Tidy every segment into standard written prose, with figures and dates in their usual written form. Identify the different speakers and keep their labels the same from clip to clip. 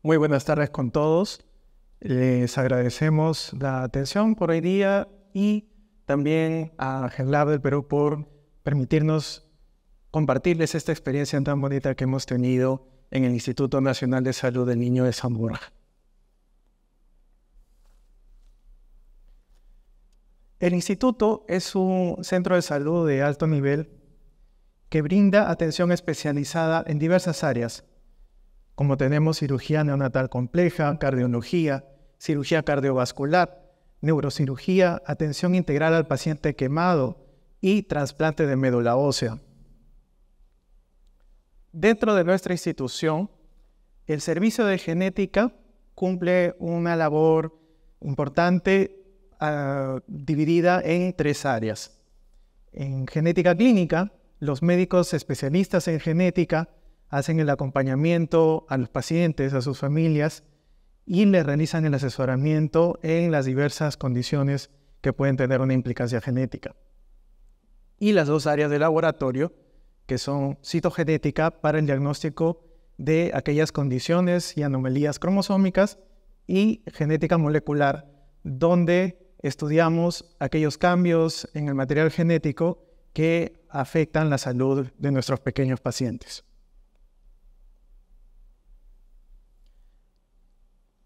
Speaker 1: Muy buenas tardes con todos. Les agradecemos la atención por hoy día y también a GenLab del Perú por permitirnos compartirles esta experiencia tan bonita que hemos tenido en el Instituto Nacional de Salud del Niño de San Borja. El instituto es un centro de salud de alto nivel que brinda atención especializada en diversas áreas, como tenemos cirugía neonatal compleja, cardiología, cirugía cardiovascular, neurocirugía, atención integral al paciente quemado y trasplante de médula ósea. Dentro de nuestra institución, el servicio de genética cumple una labor importante dividida en tres áreas. En genética clínica, los médicos especialistas en genética hacen el acompañamiento a los pacientes, a sus familias, y les realizan el asesoramiento en las diversas condiciones que pueden tener una implicancia genética. Y las dos áreas de laboratorio, que son citogenética para el diagnóstico de aquellas condiciones y anomalías cromosómicas, y genética molecular, donde estudiamos aquellos cambios en el material genético que afectan la salud de nuestros pequeños pacientes.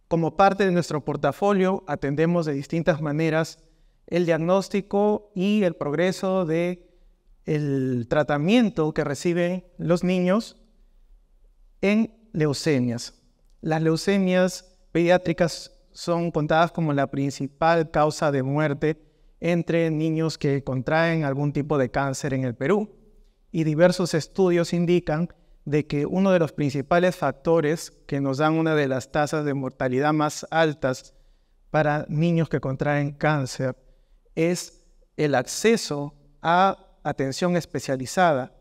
Speaker 1: Como parte de nuestro portafolio, atendemos de distintas maneras el diagnóstico y el progreso del tratamiento que reciben los niños en leucemias. Las leucemias pediátricas son contadas como la principal causa de muerte entre niños que contraen algún tipo de cáncer en el Perú, y diversos estudios indican de que uno de los principales factores que nos dan una de las tasas de mortalidad más altas para niños que contraen cáncer es el acceso a atención especializada.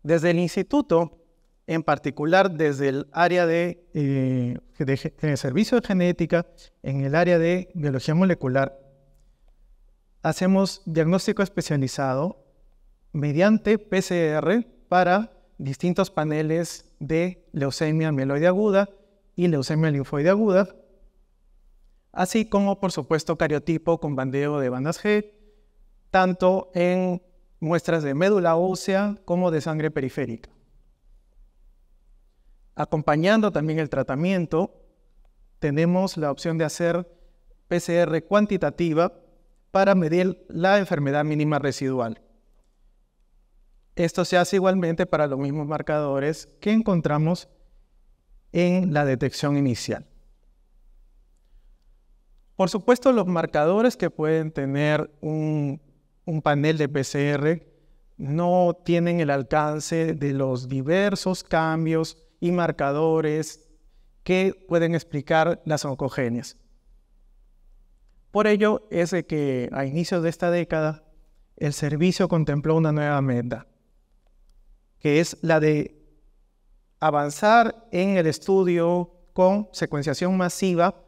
Speaker 1: Desde el instituto, en particular desde el área de servicio de genética, en el área de biología molecular, hacemos diagnóstico especializado mediante PCR para distintos paneles de leucemia mieloide aguda y leucemia linfoide aguda, así como, por supuesto, cariotipo con bandeo de bandas G, tanto en muestras de médula ósea como de sangre periférica. Acompañando también el tratamiento, tenemos la opción de hacer PCR cuantitativa para medir la enfermedad mínima residual. Esto se hace igualmente para los mismos marcadores que encontramos en la detección inicial. Por supuesto, los marcadores que pueden tener un panel de PCR no tienen el alcance de los diversos cambios y marcadores que pueden explicar las oncogenias. Por ello es de que a inicios de esta década el servicio contempló una nueva meta, que es la de avanzar en el estudio con secuenciación masiva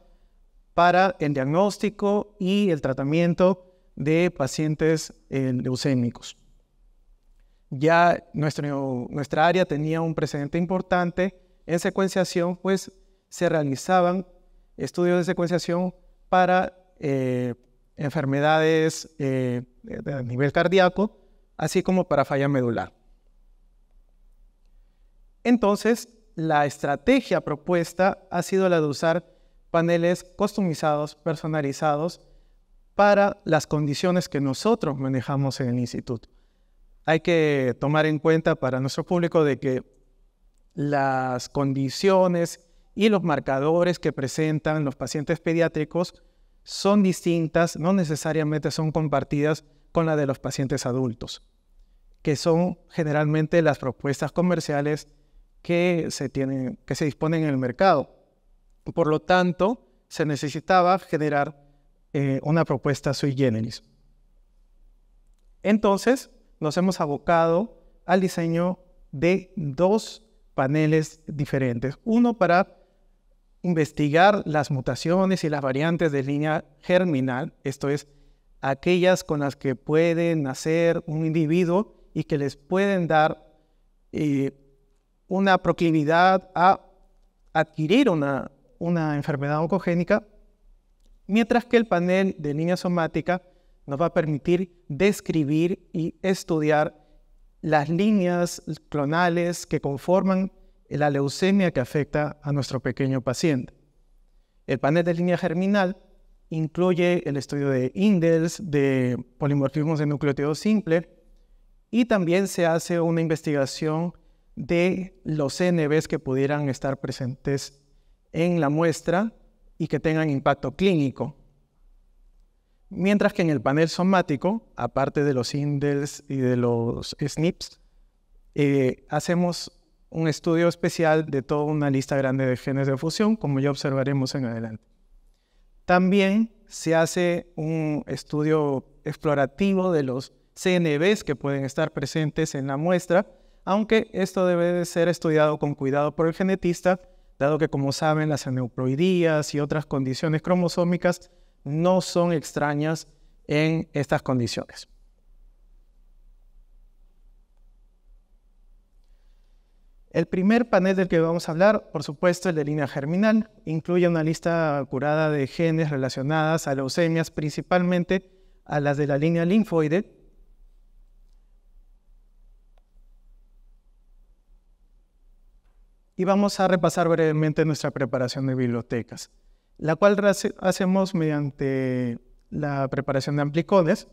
Speaker 1: para el diagnóstico y el tratamiento de pacientes leucémicos. Ya nuestra área tenía un precedente importante en secuenciación, pues se realizaban estudios de secuenciación para enfermedades a nivel cardíaco, así como para falla medular. Entonces, la estrategia propuesta ha sido la de usar paneles customizados, personalizados, para las condiciones que nosotros manejamos en el instituto. Hay que tomar en cuenta para nuestro público de que las condiciones y los marcadores que presentan los pacientes pediátricos son distintas, no necesariamente son compartidas con la de los pacientes adultos, que son generalmente las propuestas comerciales que se disponen en el mercado. Por lo tanto, se necesitaba generar una propuesta sui generis. Entonces, nos hemos abocado al diseño de dos paneles diferentes. Uno para investigar las mutaciones y las variantes de línea germinal, esto es, aquellas con las que puede nacer un individuo y que les pueden dar una proclividad a adquirir una enfermedad oncogénica, mientras que el panel de línea somática nos va a permitir describir y estudiar las líneas clonales que conforman la leucemia que afecta a nuestro pequeño paciente. El panel de línea germinal incluye el estudio de indels, de polimorfismos de nucleótido simple, y también se hace una investigación de los CNVs que pudieran estar presentes en la muestra y que tengan impacto clínico. Mientras que en el panel somático, aparte de los indels y de los SNPs, hacemos un estudio especial de toda una lista grande de genes de fusión, como ya observaremos en adelante. También se hace un estudio explorativo de los CNVs que pueden estar presentes en la muestra, aunque esto debe de ser estudiado con cuidado por el genetista, dado que, como saben, las aneuploidías y otras condiciones cromosómicas no son extrañas en estas condiciones. El primer panel del que vamos a hablar, por supuesto, el de línea germinal, incluye una lista curada de genes relacionadas a leucemias, principalmente a las de la línea linfoide. Y vamos a repasar brevemente nuestra preparación de bibliotecas, la cual hacemos mediante la preparación de amplicones.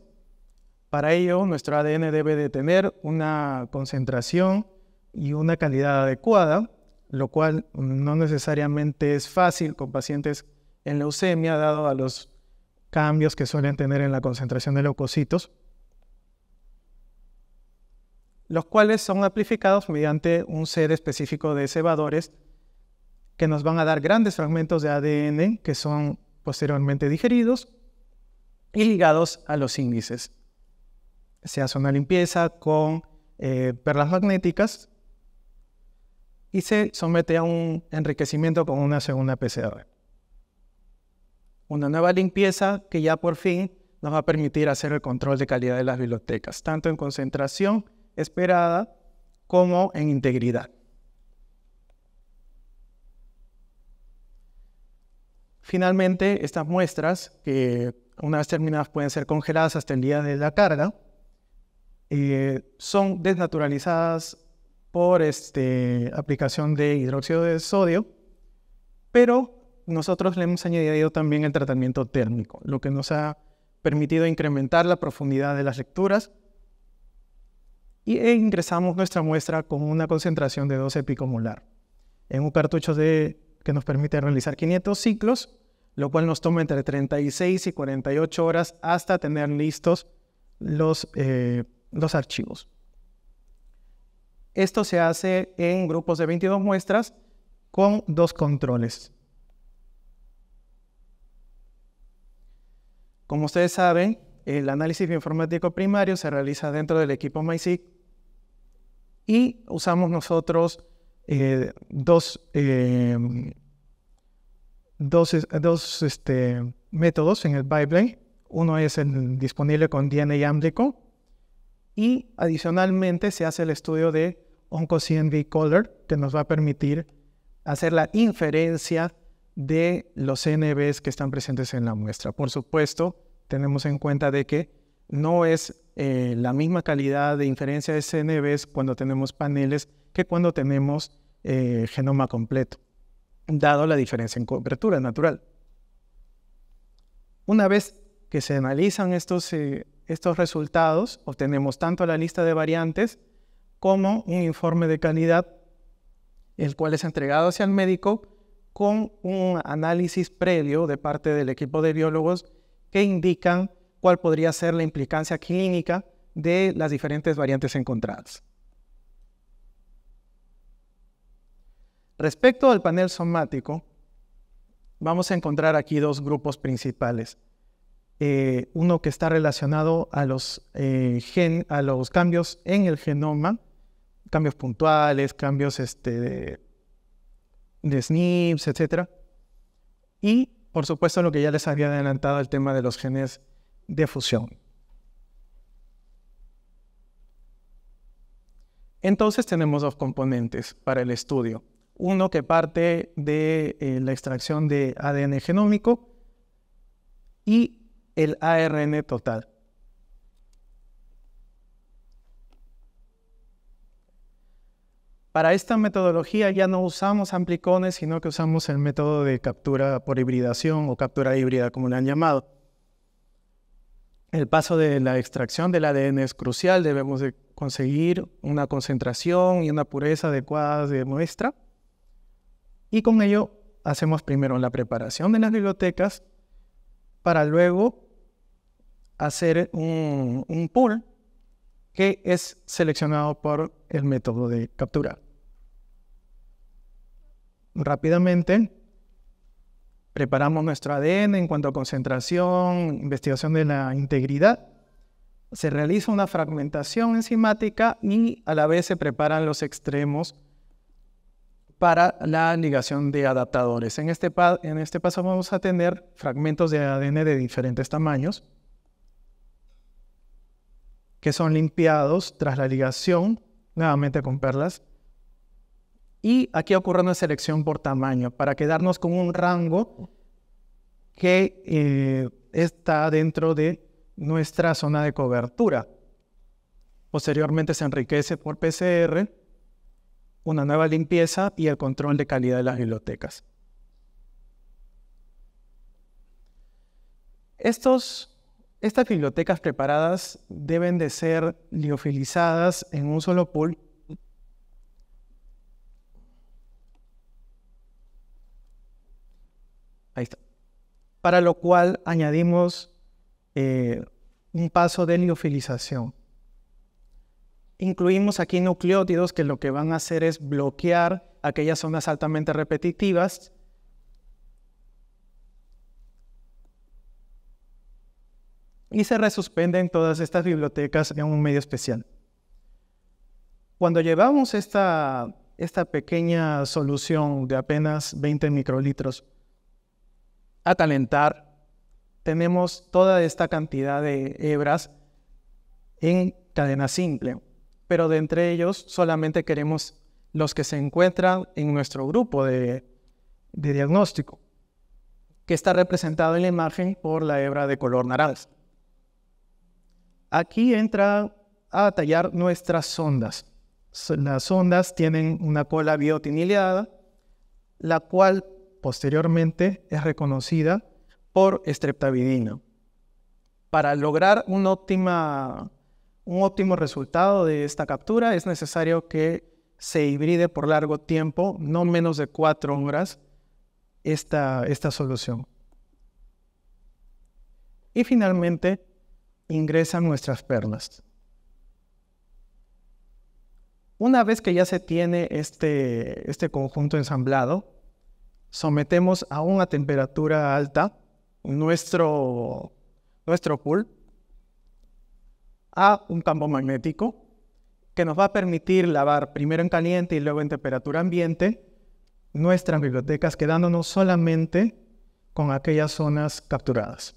Speaker 1: Para ello, nuestro ADN debe de tener una concentración y una calidad adecuada, lo cual no necesariamente es fácil con pacientes en leucemia, dado a los cambios que suelen tener en la concentración de leucocitos, los cuales son amplificados mediante un set específico de cebadores que nos van a dar grandes fragmentos de ADN que son posteriormente digeridos y ligados a los índices. Se hace una limpieza con perlas magnéticas y se somete a un enriquecimiento con una segunda PCR. Una nueva limpieza que ya por fin nos va a permitir hacer el control de calidad de las bibliotecas, tanto en concentración esperada como en integridad. Finalmente, estas muestras, que una vez terminadas pueden ser congeladas hasta el día de la carga, son desnaturalizadas por aplicación de hidróxido de sodio, pero nosotros le hemos añadido también el tratamiento térmico, lo que nos ha permitido incrementar la profundidad de las lecturas, e ingresamos nuestra muestra con una concentración de 12 picomolar en un cartucho que nos permite realizar 500 ciclos, lo cual nos toma entre 36 y 48 horas hasta tener listos los archivos. Esto se hace en grupos de 22 muestras con 2 controles. Como ustedes saben, el análisis bioinformático primario se realiza dentro del equipo MySeq y usamos nosotros dos métodos en el pipeline. Uno es el disponible con DNA Amplico y adicionalmente se hace el estudio de OncoCNV Color, que nos va a permitir hacer la inferencia de los CNVs que están presentes en la muestra. Por supuesto, tenemos en cuenta de que no es la misma calidad de inferencia de CNVs cuando tenemos paneles que cuando tenemos genoma completo, dado la diferencia en cobertura natural. Una vez que se analizan estos resultados, obtenemos tanto la lista de variantes como un informe de calidad, el cual es entregado hacia el médico con un análisis previo de parte del equipo de biólogos que indican cuál podría ser la implicancia clínica de las diferentes variantes encontradas. Respecto al panel somático, vamos a encontrar aquí 2 grupos principales. Uno que está relacionado a los cambios en el genoma, cambios puntuales, cambios de SNPs, etc. Y, por supuesto, lo que ya les había adelantado, el tema de los genes de fusión. Entonces tenemos dos componentes para el estudio. Uno que parte de la extracción de ADN genómico y el ARN total. Para esta metodología ya no usamos amplicones, sino que usamos el método de captura por hibridación o captura híbrida, como le han llamado. El paso de la extracción del ADN es crucial. Debemos de conseguir una concentración y una pureza adecuadas de muestra. Y con ello hacemos primero la preparación de las bibliotecas para luego hacer un pool que es seleccionado por el método de captura. Rápidamente preparamos nuestro ADN en cuanto a concentración, investigación de la integridad. Se realiza una fragmentación enzimática y a la vez se preparan los extremos para la ligación de adaptadores. En este paso vamos a tener fragmentos de ADN de diferentes tamaños que son limpiados tras la ligación, nuevamente con perlas. Y aquí ocurre una selección por tamaño para quedarnos con un rango que está dentro de nuestra zona de cobertura. Posteriormente se enriquece por PCR, una nueva limpieza y el control de calidad de las bibliotecas. Estas bibliotecas preparadas deben de ser liofilizadas en un solo pool. Ahí está. Para lo cual añadimos un paso de liofilización. Incluimos aquí nucleótidos que lo que van a hacer es bloquear aquellas zonas altamente repetitivas y se resuspenden todas estas bibliotecas en un medio especial. Cuando llevamos esta pequeña solución de apenas 20 microlitros a calentar, tenemos toda esta cantidad de hebras en cadena simple, pero de entre ellos solamente queremos los que se encuentran en nuestro grupo de diagnóstico, que está representado en la imagen por la hebra de color naranja. Aquí entra a tallar nuestras sondas. Las sondas tienen una cola biotinilada, la cual posteriormente es reconocida por streptavidina. Para lograr un óptimo resultado de esta captura es necesario que se hibride por largo tiempo, no menos de 4 horas, esta solución. Y finalmente ingresan nuestras perlas. Una vez que ya se tiene este conjunto ensamblado, sometemos aún a temperatura alta nuestro pool a un campo magnético que nos va a permitir lavar primero en caliente y luego en temperatura ambiente nuestras bibliotecas, quedándonos solamente con aquellas zonas capturadas.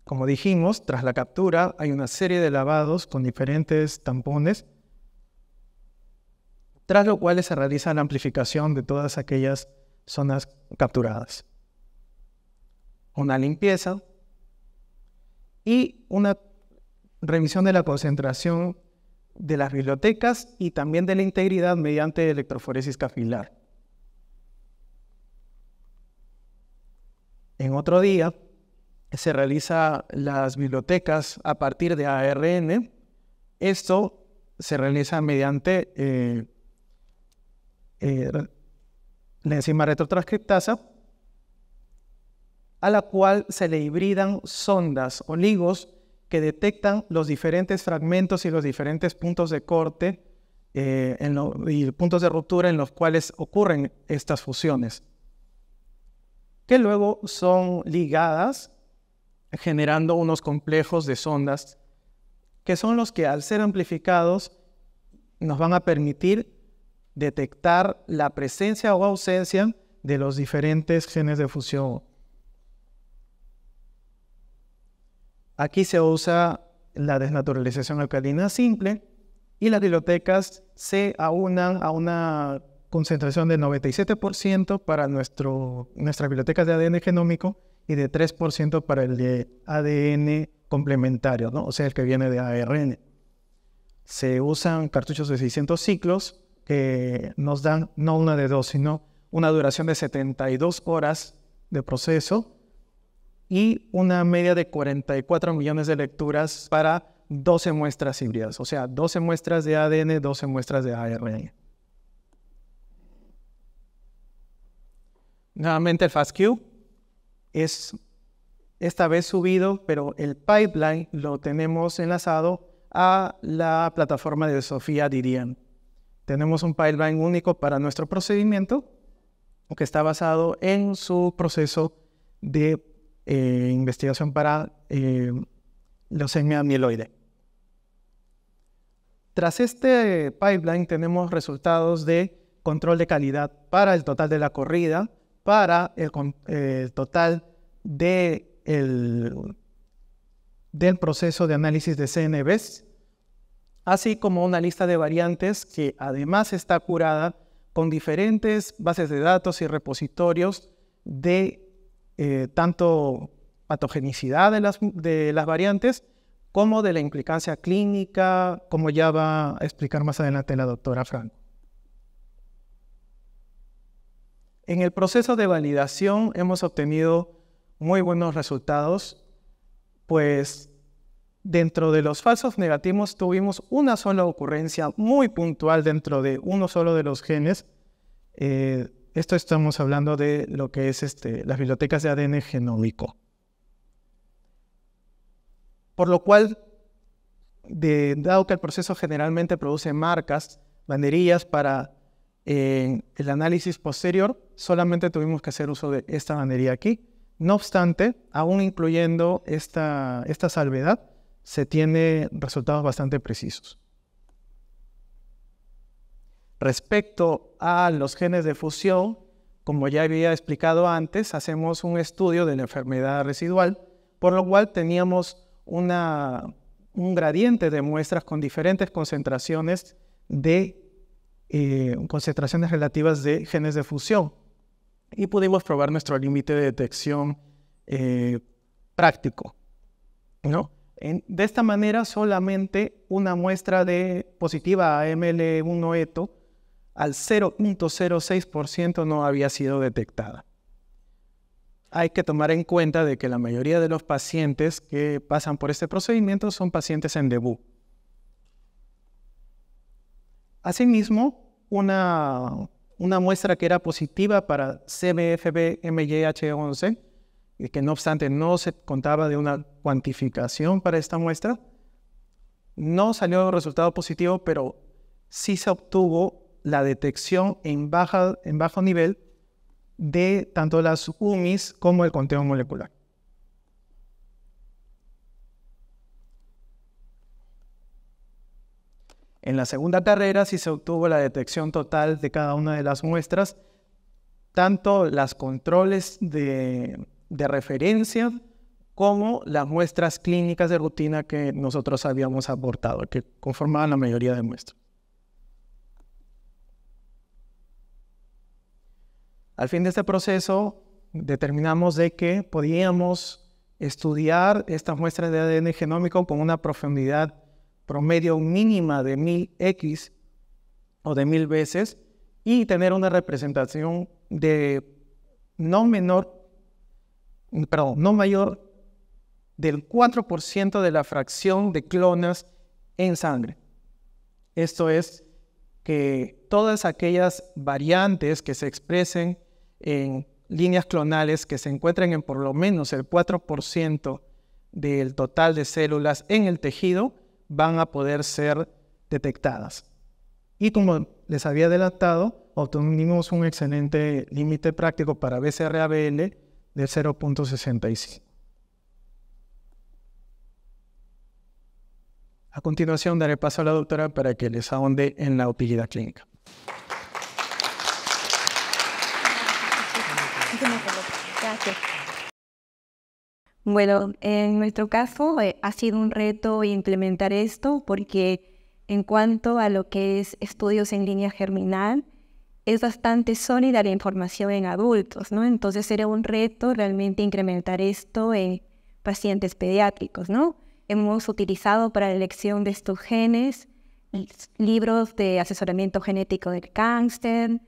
Speaker 1: Como dijimos, tras la captura hay una serie de lavados con diferentes tampones, tras lo cual se realiza la amplificación de todas aquellas zonas capturadas. Una limpieza y una revisión de la concentración de las bibliotecas y también de la integridad mediante electroforesis capilar. En otro día se realiza las bibliotecas a partir de ARN. Esto se realiza mediante la enzima retrotranscriptasa, a la cual se le hibridan sondas o ligos que detectan los diferentes fragmentos y los diferentes puntos de corte y puntos de ruptura en los cuales ocurren estas fusiones, que luego son ligadas generando unos complejos de sondas que son los que, al ser amplificados, nos van a permitir detectar la presencia o ausencia de los diferentes genes de fusión. Aquí se usa la desnaturalización alcalina simple, y las bibliotecas se aunan a una concentración de 97% para nuestras bibliotecas de ADN genómico y de 3% para el de ADN complementario, ¿no? O sea, el que viene de ARN. Se usan cartuchos de 600 ciclos que nos dan no una de dos, sino una duración de 72 horas de proceso y una media de 44 millones de lecturas para 12 muestras híbridas, o sea, 12 muestras de ADN, 12 muestras de ARN. Nuevamente el FASTQ es esta vez subido, pero el pipeline lo tenemos enlazado a la plataforma de Sofía Dirian. Tenemos un pipeline único para nuestro procedimiento que está basado en su proceso de investigación para leucemia mieloide. Tras este pipeline tenemos resultados de control de calidad para el total de la corrida, para el total del proceso de análisis de CNVs, así como una lista de variantes que además está curada con diferentes bases de datos y repositorios de tanto patogenicidad de las variantes como de la implicancia clínica, como ya va a explicar más adelante la doctora Franco. En el proceso de validación hemos obtenido muy buenos resultados, pues dentro de los falsos negativos tuvimos una sola ocurrencia muy puntual dentro de uno solo de los genes. Esto estamos hablando de lo que es las bibliotecas de ADN genómico. Por lo cual, dado que el proceso generalmente produce marcas, banderillas para el análisis posterior, solamente tuvimos que hacer uso de esta banderilla aquí. No obstante, aún incluyendo esta salvedad, se tiene resultados bastante precisos. Respecto a los genes de fusión, como ya había explicado antes, hacemos un estudio de la enfermedad residual, por lo cual teníamos un gradiente de muestras con diferentes concentraciones relativas de genes de fusión y pudimos probar nuestro límite de detección práctico, ¿no? De esta manera, solamente una muestra positiva a ML1-ETO al 0.06% no había sido detectada. Hay que tomar en cuenta de que la mayoría de los pacientes que pasan por este procedimiento son pacientes en debut. Asimismo, una muestra que era positiva para CBFB-MYH11, y que no obstante no se contaba de una cuantificación para esta muestra, no salió resultado positivo, pero sí se obtuvo la detección en bajo nivel de tanto las UMIs como el conteo molecular. En la segunda carrera sí se obtuvo la detección total de cada una de las muestras, tanto las controles de referencia como las muestras clínicas de rutina que nosotros habíamos aportado, que conformaban la mayoría de muestras. Al fin de este proceso, determinamos de que podíamos estudiar estas muestras de ADN genómico con una profundidad promedio mínima de 1000x o de 1000 veces y tener una representación de no mayor del 4% de la fracción de clonas en sangre. Esto es que todas aquellas variantes que se expresen en líneas clonales que se encuentren en por lo menos el 4% del total de células en el tejido van a poder ser detectadas. Y como les había adelantado, obtuvimos un excelente límite práctico para BCR-ABL de 0.65. A continuación daré paso a la doctora para que les ahonde en la utilidad clínica.
Speaker 2: Gracias. Bueno, en nuestro caso ha sido un reto implementar esto porque en cuanto a lo que es estudios en línea germinal, es bastante sólida la información en adultos, ¿no? Entonces era un reto realmente incrementar esto en pacientes pediátricos, ¿no? Hemos utilizado para la elección de estos genes libros de asesoramiento genético del cáncer,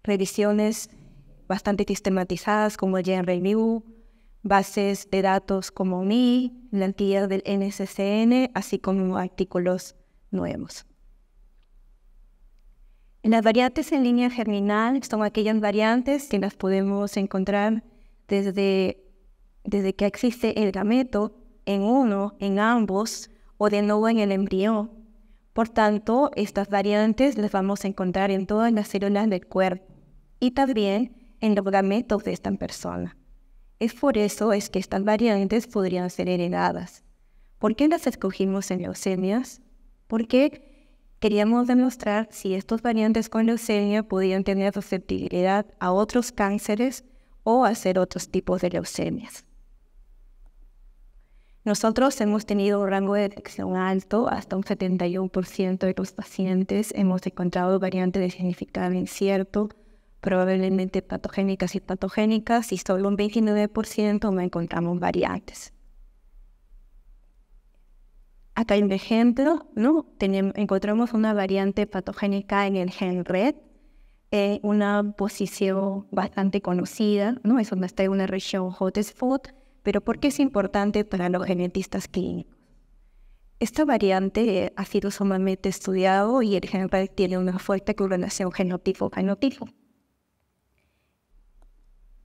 Speaker 2: revisiones bastante sistematizadas como el Gen Review, bases de datos como MI, plantillas del NCCN, así como artículos nuevos. Las variantes en línea germinal son aquellas variantes que las podemos encontrar desde que existe el gameto en uno, en ambos o de nuevo en el embrión. Por tanto, estas variantes las vamos a encontrar en todas las células del cuerpo y también en los gametos de esta persona. Es por eso que estas variantes podrían ser heredadas. ¿Por qué las escogimos en leucemias? Porque queríamos demostrar si estos variantes con leucemia podían tener susceptibilidad a otros cánceres o a hacer otros tipos de leucemias. Nosotros hemos tenido un rango de detección alto, hasta un 71% de los pacientes hemos encontrado variantes de significado incierto, probablemente patogénicas y patogénicas, y solo un 29% no encontramos variantes. Acá hay un ejemplo, ¿no? Encontramos una variante patogénica en el gen RET, una posición bastante conocida, ¿no? Es donde está en una región hotspot, pero ¿por qué es importante para los genetistas clínicos? Esta variante ha sido sumamente estudiado y el gen RET tiene una fuerte correlación genotipo-fenotipo.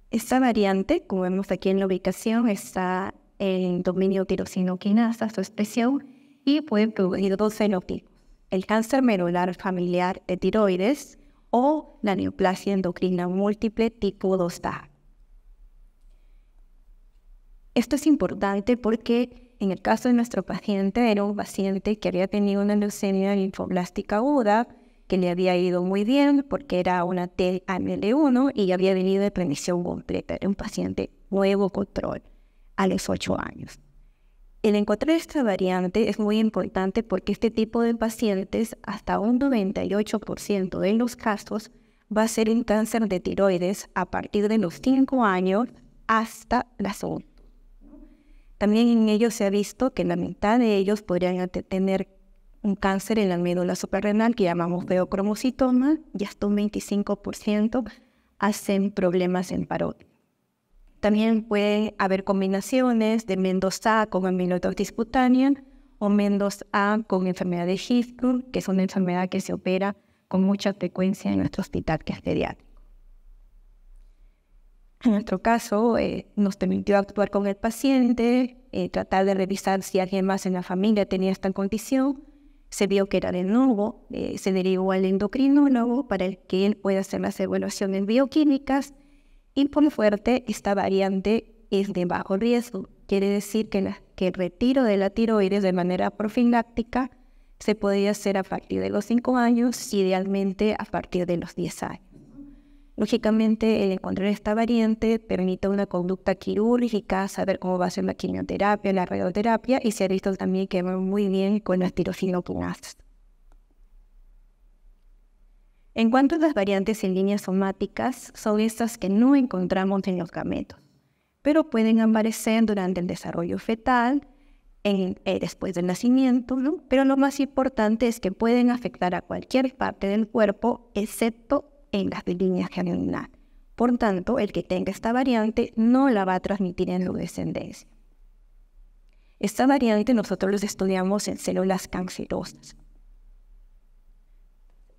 Speaker 2: Esta variante, como vemos aquí en la ubicación, está en dominio tirosinoquinasa, su expresión, y puede producir dos fenotipos: el cáncer medular familiar de tiroides o la neoplasia endocrina múltiple tipo 2A. Esto es importante porque en el caso de nuestro paciente era un paciente que había tenido una leucemia linfoblástica aguda, que le había ido muy bien porque era una TAML1 y había venido de remisión completa. Era un paciente nuevo control a los 8 años. El encontrar esta variante es muy importante porque este tipo de pacientes, hasta un 98% de los casos, va a ser un cáncer de tiroides a partir de los 5 años hasta las 8. También en ellos se ha visto que la mitad de ellos podrían tener un cáncer en la médula suprarrenal que llamamos feocromocitoma, y hasta un 25% hacen problemas en parótido. También puede haber combinaciones de MEN2A con amiloidosis cutánea o MEN2A con enfermedad de Hirschsprung, que es una enfermedad que se opera con mucha frecuencia en nuestro hospital que es pediátrico. En nuestro caso, nos permitió actuar con el paciente, tratar de revisar si alguien más en la familia tenía esta condición. Se vio que era de nuevo, se derivó al endocrinólogo para que él pueda hacer las evaluaciones bioquímicas. Y por fuerte, esta variante es de bajo riesgo. Quiere decir que el retiro de la tiroides de manera profiláctica se podía hacer a partir de los 5 años, idealmente a partir de los 10 años. Lógicamente, el encontrar esta variante permite una conducta quirúrgica, saber cómo va a ser la quimioterapia, la radioterapia, y se ha visto también que va muy bien con las tirosinoquinasas. En cuanto a las variantes en líneas somáticas, son estas que no encontramos en los gametos, pero pueden aparecer durante el desarrollo fetal, después del nacimiento, ¿no? Pero lo más importante es que pueden afectar a cualquier parte del cuerpo, excepto en las de línea germinal. Por tanto, el que tenga esta variante no la va a transmitir en su descendencia. Esta variante nosotros la estudiamos en células cancerosas.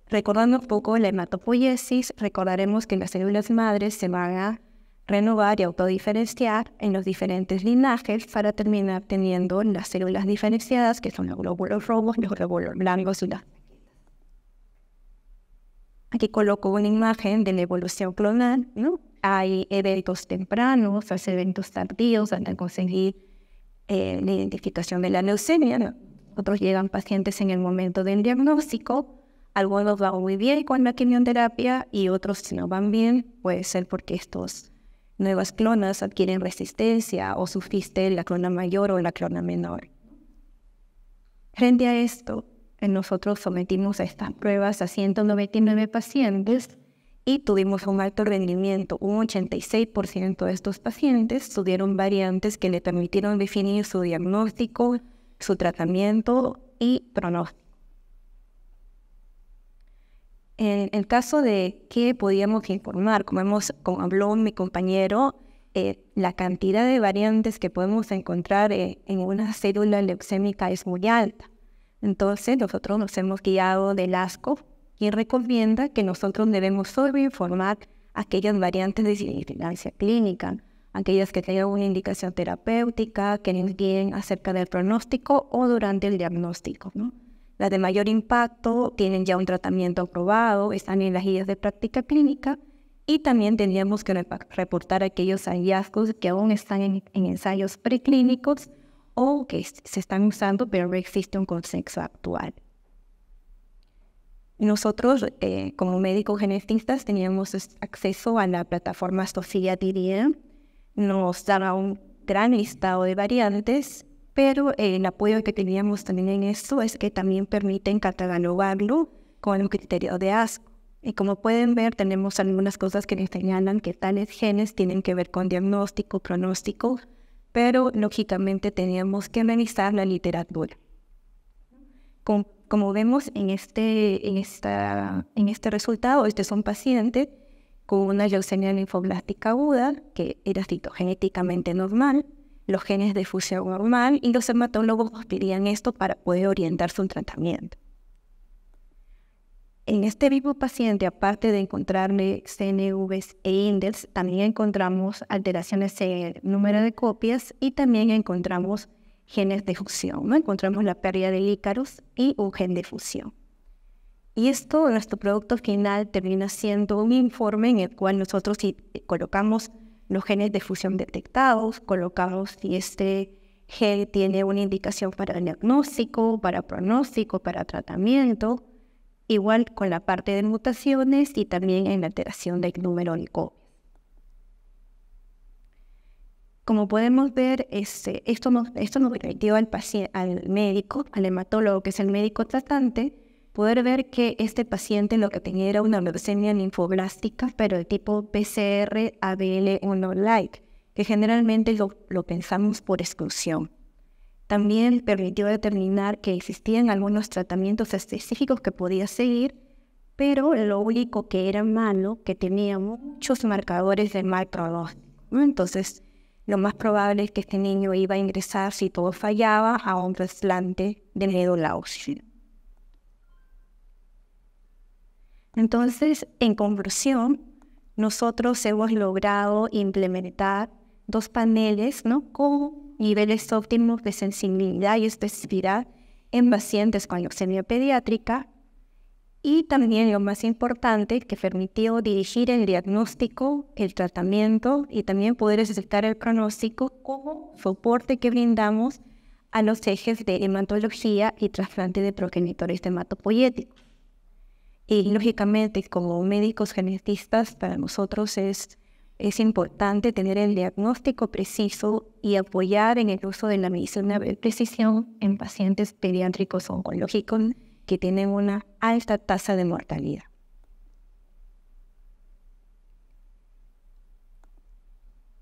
Speaker 2: Recordando un poco la hematopoiesis, recordaremos que las células madres se van a renovar y autodiferenciar en los diferentes linajes para terminar teniendo las células diferenciadas, que son los glóbulos rojos, los glóbulos blancos y las plaquetas. Aquí coloco una imagen de la evolución clonal, ¿no? Hay eventos tempranos, hay eventos tardíos hasta conseguir la identificación de la leucemia, ¿no? Otros llegan pacientes en el momento del diagnóstico. Algunos van muy bien con la quimioterapia y otros, si no van bien, puede ser porque estos nuevas clonas adquieren resistencia o sufriste la clona mayor o la clona menor. Frente a esto, nosotros sometimos a estas pruebas a 199 pacientes y tuvimos un alto rendimiento. Un 86% de estos pacientes tuvieron variantes que le permitieron definir su diagnóstico, su tratamiento y pronóstico. En el caso de qué podíamos informar, como habló mi compañero, la cantidad de variantes que podemos encontrar en una célula leucémica es muy alta. Entonces, nosotros nos hemos guiado del ASCO, quien recomienda que nosotros debemos solo informar aquellas variantes de significancia clínica, aquellas que tengan una indicación terapéutica, que nos guíen acerca del pronóstico o durante el diagnóstico, ¿no? Las de mayor impacto tienen ya un tratamiento aprobado, están en las guías de práctica clínica y también tendríamos que reportar aquellos hallazgos que aún están en ensayos preclínicos o que se están usando pero no existe un consenso actual. Nosotros, como médicos genetistas, teníamos acceso a la plataforma Sofía DDM, nos daba un gran listado de variantes, pero el apoyo que teníamos también en esto es que también permiten catalogarlo con el criterio de ASCO. Y como pueden ver, tenemos algunas cosas que nos señalan que tales genes tienen que ver con diagnóstico, pronóstico, pero lógicamente teníamos que revisar la literatura. Como vemos en este resultado, este es un paciente con una leucemia linfoblástica aguda que era citogenéticamente normal, los genes de fusión normal, y los hematólogos nos pedían esto para poder orientar su tratamiento. En este mismo paciente, aparte de encontrarle CNVs e INDES, también encontramos alteraciones en el número de copias y también encontramos genes de fusión, ¿no? Encontramos la pérdida de lícaros y un gen de fusión. Y esto, nuestro producto final, termina siendo un informe en el cual nosotros colocamos los genes de fusión detectados, colocamos si este gen tiene una indicación para diagnóstico, para pronóstico, para tratamiento, igual con la parte de mutaciones y también en la alteración del número de copias. Como podemos ver, esto nos permitió al médico, al hematólogo, que es el médico tratante, poder ver que este paciente lo que tenía era una leucemia linfoblástica, pero de tipo PCR ABL1-like, que generalmente lo pensamos por exclusión. También permitió determinar que existían algunos tratamientos específicos que podía seguir, pero lo único que era malo, que tenía muchos marcadores de mal pronóstico, ¿no? Entonces, lo más probable es que este niño iba a ingresar, si todo fallaba, a un trasplante de médula ósea. Entonces, en conclusión, nosotros hemos logrado implementar 2 paneles, ¿no?, con niveles óptimos de sensibilidad y especificidad en pacientes con leucemia pediátrica, y también lo más importante, que permitió dirigir el diagnóstico, el tratamiento y también poder detectar el pronóstico como soporte que brindamos a los ejes de hematología y trasplante de progenitores hematopoyéticos. Y lógicamente, como médicos genetistas, para nosotros es importante tener el diagnóstico preciso y apoyar en el uso de la medicina de precisión en pacientes pediátricos oncológicos que tienen una alta tasa de mortalidad.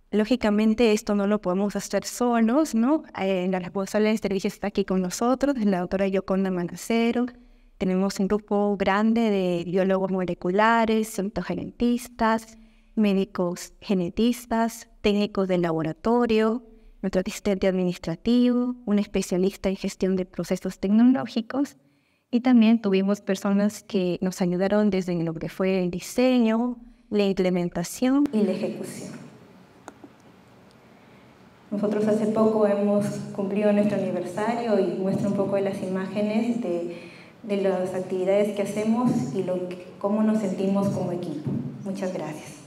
Speaker 2: Lógicamente esto no lo podemos hacer solos, ¿no? La responsable del servicio está aquí con nosotros, la doctora Yoconda Manacero. Tenemos un grupo grande de biólogos moleculares, cytogenetistas, médicos genetistas, técnicos de laboratorio, nuestro asistente administrativo, un especialista en gestión de procesos tecnológicos, y también tuvimos personas que nos ayudaron desde lo que fue el diseño, la implementación y la ejecución. Nosotros hace poco hemos cumplido nuestro aniversario y muestro un poco de las imágenes de las actividades que hacemos y cómo nos sentimos como equipo. Muchas gracias.